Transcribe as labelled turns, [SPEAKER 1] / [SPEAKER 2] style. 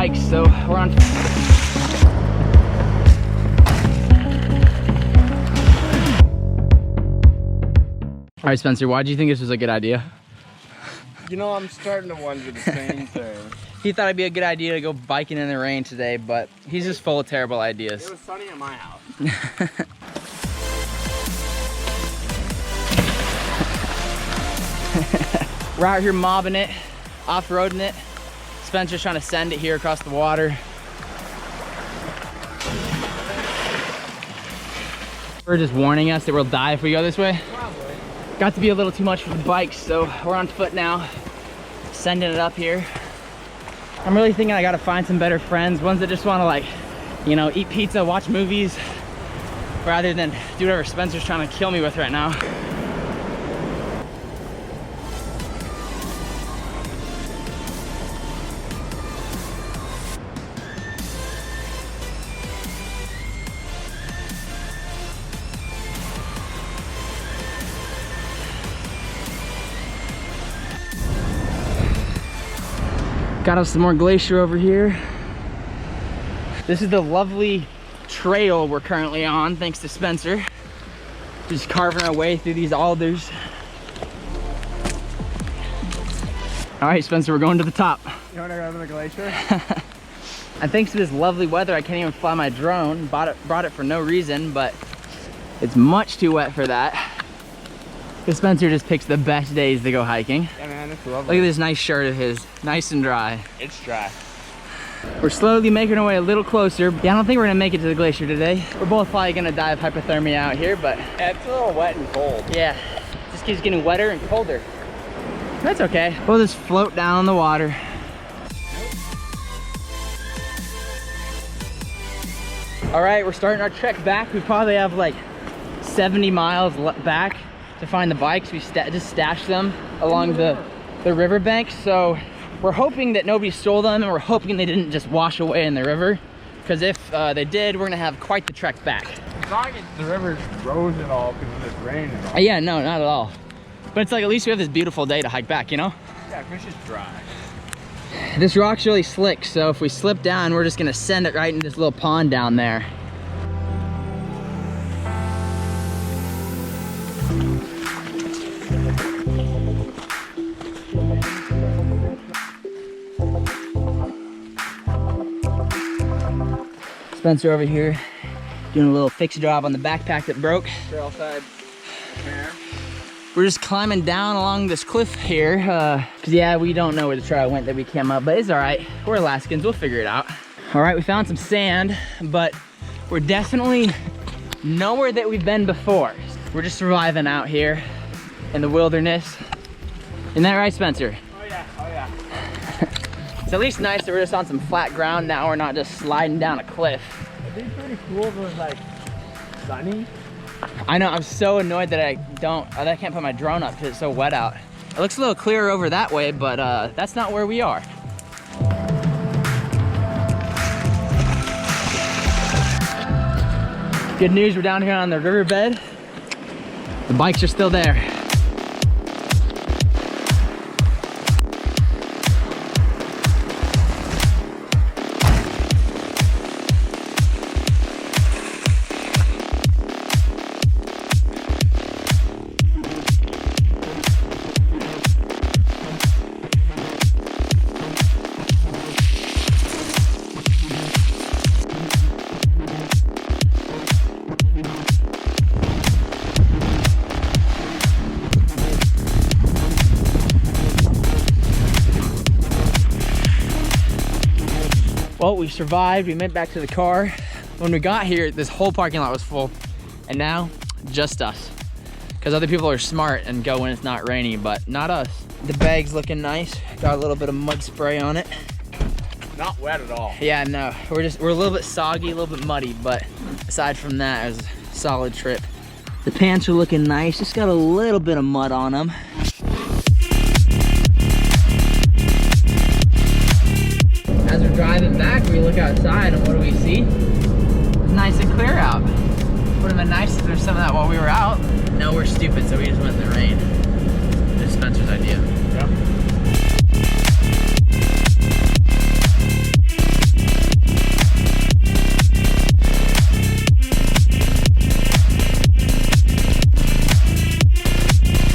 [SPEAKER 1] bikes, so we're on. All right, Spencer, why do you think this was a good idea?
[SPEAKER 2] You know, I'm starting to wonder the same thing.
[SPEAKER 1] He thought it'd be a good idea to go biking in the rain today, but he's just full of terrible ideas.
[SPEAKER 2] It was sunny at my house.
[SPEAKER 1] We're out here mobbing it, off-roading it. Spencer's trying to send it here across the water. We're just warning us that we'll die if we go this way.
[SPEAKER 2] Probably.
[SPEAKER 1] Got to be a little too much for the bikes, so we're on foot now, sending it up here. I'm really thinking I gotta find some better friends, ones that just wanna, like, you know, eat pizza, watch movies, rather than do whatever Spencer's trying to kill me with right now. Got us some more glacier over here. This is the lovely trail we're currently on, thanks to Spencer. Just carving our way through these alders. All right, Spencer, we're going to the top.
[SPEAKER 2] You want to go to the glacier?
[SPEAKER 1] And thanks to this lovely weather, I can't even fly my drone. Brought it for no reason, but it's much too wet for that. Because Spencer just picks the best days to go hiking.
[SPEAKER 2] Yeah, man, it's lovely.
[SPEAKER 1] Look at this nice shirt of his, nice and dry.
[SPEAKER 2] It's dry.
[SPEAKER 1] We're slowly making our way a little closer. Yeah, I don't think we're gonna make it to the glacier today. We're both probably gonna die of hypothermia out here, but
[SPEAKER 2] Yeah, it's a little wet and cold.
[SPEAKER 1] yeah, just keeps getting wetter and colder. That's okay. We'll just float down in the water. All right, we're starting our trek back. We probably have like 70 miles back to find the bikes. We just stashed them along the riverbank. So we're hoping that nobody stole them, and we're hoping they didn't just wash away in the river. Because if they did, we're gonna have quite the trek back.
[SPEAKER 2] It's not like the river rose at all because of this rain and all.
[SPEAKER 1] Yeah, no, not at all. But it's like, at least we have this beautiful day to hike back, you know?
[SPEAKER 2] Yeah, fish is dry.
[SPEAKER 1] This rock's really slick, so if we slip down, we're just gonna send it right into this little pond down there. Spencer over here doing a little fix job on the backpack that broke.
[SPEAKER 2] Trail side repair.
[SPEAKER 1] We're just climbing down along this cliff here. Cause yeah, we don't know where the trail went that we came up, but it's all right. We're Alaskans, we'll figure it out. All right, we found some sand, but we're definitely nowhere that we've been before. We're just surviving out here in the wilderness. Isn't that right, Spencer?
[SPEAKER 2] Oh yeah, oh yeah.
[SPEAKER 1] It's at least nice that we're just on some flat ground now. We're not just sliding down a cliff.
[SPEAKER 2] It'd be pretty cool if it was like sunny.
[SPEAKER 1] I know, I'm so annoyed that I can't put my drone up because it's so wet out. It looks a little clearer over that way, but that's not where we are. Good news, we're down here on the riverbed. The bikes are still there. Well, we survived. We went back to the car. When we got here, this whole parking lot was full, and now just us. Because other people are smart and go when it's not rainy, but not us. The bag's looking nice. Got a little bit of mud spray on it.
[SPEAKER 2] Not wet at all.
[SPEAKER 1] Yeah, no, we're a little bit soggy, a little bit muddy, but aside from that, it was a solid trip. The pants are looking nice. Just got a little bit of mud on them. As we're driving back, we look outside and what do we see? It's nice and clear out. Would have been nice if there's some of that while we were out. No, we're stupid, so we just went in the rain. It's Spencer's idea.